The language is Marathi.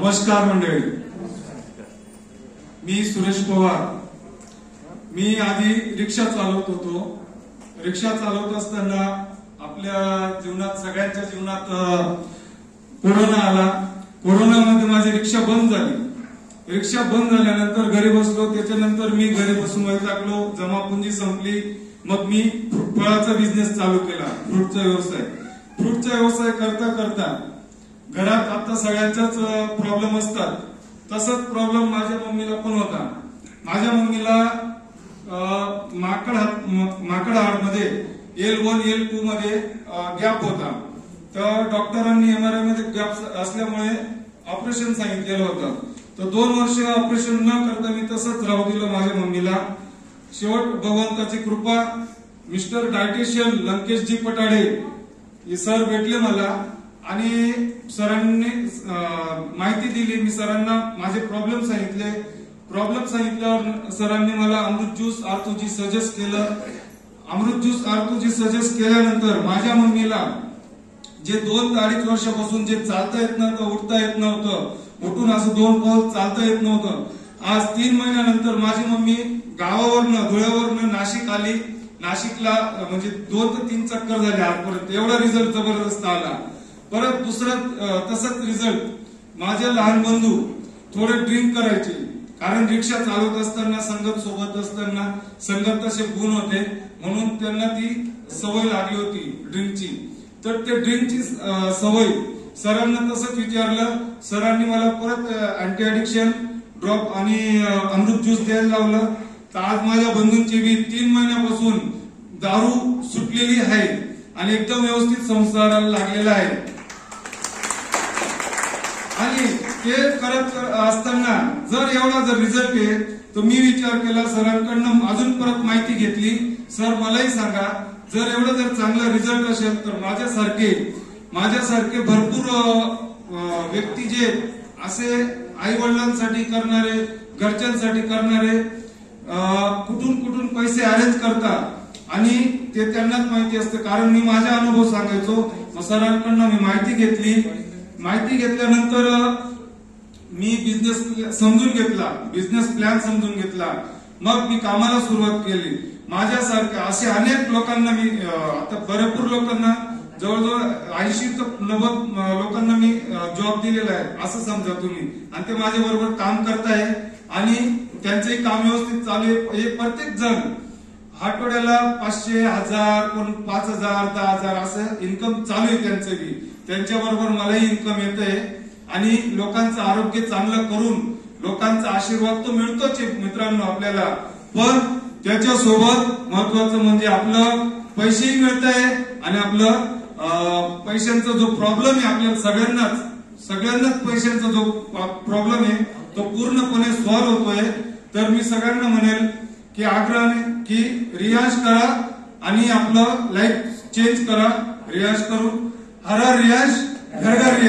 नमस्कार मंडळी, मी सुरेश पवार। मी आधी रिक्षा चालवत होतो। रिक्षा चालवत असताना आपल्या जीवनात, सगळ्यांच्या जीवनात कोरोना आला। कोरोनामध्ये माझी रिक्षा बंद झाली। रिक्षा बंद झाल्यानंतर घरी बसलो। त्याच्यानंतर मी घरी बसून वैतागलो, जमापुंजी संपली। मग मी फळाचा बिझनेस चालू केला, फ्रूटचा व्यवसाय। फ्रूटचा व्यवसाय करता करता घरात आता सगळ्यांचाच प्रॉब्लेम असतात, तसंच प्रॉब्लेम माझ्या मम्मीला पण होता। माझ्या मम्मीला माकड हाड मध्ये L1 L2 मध्ये गॅप होता। तर डॉक्टरांनी MRI मध्ये गॅप असल्यामुळे ऑपरेशन सांगितलेलं होतं। तर 2 वर्ष ऑपरेशन न करता मी तसंच राहू दिलं माझ्या मम्मीला। शेवट भगवंताची कृपा, मिस्टर डायटिशियन लंकेशजी पटाडे हे सर भेटले मला आणि सरांनी माहिती दिली। मी सरांना माझे प्रॉब्लेम सांगितले। प्रॉब्लेम सांगितल्यावर सरांनी मला अमृत ज्यूस आर्थोजी सजेस्ट केलं। अमृत ज्यूस आर्थोजी सजेस्ट केल्यानंतर माझ्या मम्मीला जे 2-2.5 वर्षापासून जे चालता येत नव्हतं, उठता येत नव्हतं, उठून असं 2 पाऊल चालता येत नव्हतं, आज 3 महिन्यानंतर माझी मम्मी गावावरनं, धुळ्यावरनं नाशिक आली। नाशिकला म्हणजे 2 ते 3 चक्कर झाले आजपर्यंत। एवढा रिझल्ट जबरदस्त आला। परत दुसरं तसंच रिझल्ट, माझे लहान बंधू थोडे ड्रिंक करायचे, कारण रिक्षा चालवत असताना, संगत सोबत असताना संगत तसे गुण होते, म्हणून त्यांना ती सवय लागली होती ड्रिंकची। तर ते ड्रिंकची सवय सरांना तसंच विचारलं। सरांनी मला परत अँटी ऍडिक्शन ड्रॉप आणि अमृत ज्यूस द्यायला लावलं। तर आज माझ्या बंधूंची बी 3 महिन्यापासून दारू सुटलेली आहे आणि एकदम व्यवस्थित संसाराला लागलेला आहे। आणि ते करत असताना जर रिझल्ट आहे, तर मी विचार केला सरांकडनं अजून परत माहिती घेतली। सर मलाही सांगा, जर चांगला रिझल्ट असेल तर माझ्यासारखे भरपूर व्यक्ती जे असे आई वडिलांसाठी करणारे, घरच्यांसाठी करणारे, कुठून पैसे अरेंज करतात आणि ते त्यांनाच माहिती असतं। कारण मी माझा अनुभव सांगायचो। सरांकडनं मी माहिती घेतली। माहिती घेतल्यानंतर मी बिझनेस समजून घेतला, बिझनेस प्लॅन समजून घेतला। मग मी कामाला सुरुवात केली। माझ्यासारख्या असे अनेक लोकांना मी आता भरपूर लोकांना, जवळजवळ 80 ते 90 लोकांना मी जॉब दिलेला आहे असं समजा तुम्ही, आणि ते माझ्या बरोबर काम करताय आणि त्यांचंही काम व्यवस्थित चालू आहे। हे प्रत्येक जण आठवड्याला 500, 1000, कोण 5000, 10000 असं इन्कम चालू आहे त्यांचं बी। त्यांच्या बरोबर मलाही इन्कम येतंय आणि लोकांचं आरोग्य चांगलं करून लोकांचा आशीर्वाद तो मिळतोच मित्रांनो आपल्याला, पण त्याच्यासोबत महत्वाचं म्हणजे आपलं पैसेही मिळतंय आणि आपलं पैशांचा जो प्रॉब्लेम आहे आपल्याला सगळ्यांनाच पैशांचा जो प्रॉब्लेम आहे तो पूर्णपणे सॉल्व्ह होतोय। तर मी सगळ्यांना म्हणेल की आग्रहाने की रियाज करा आणि आपलं लाईफ चेंज करा। रियाज करून हर रियाज घर घर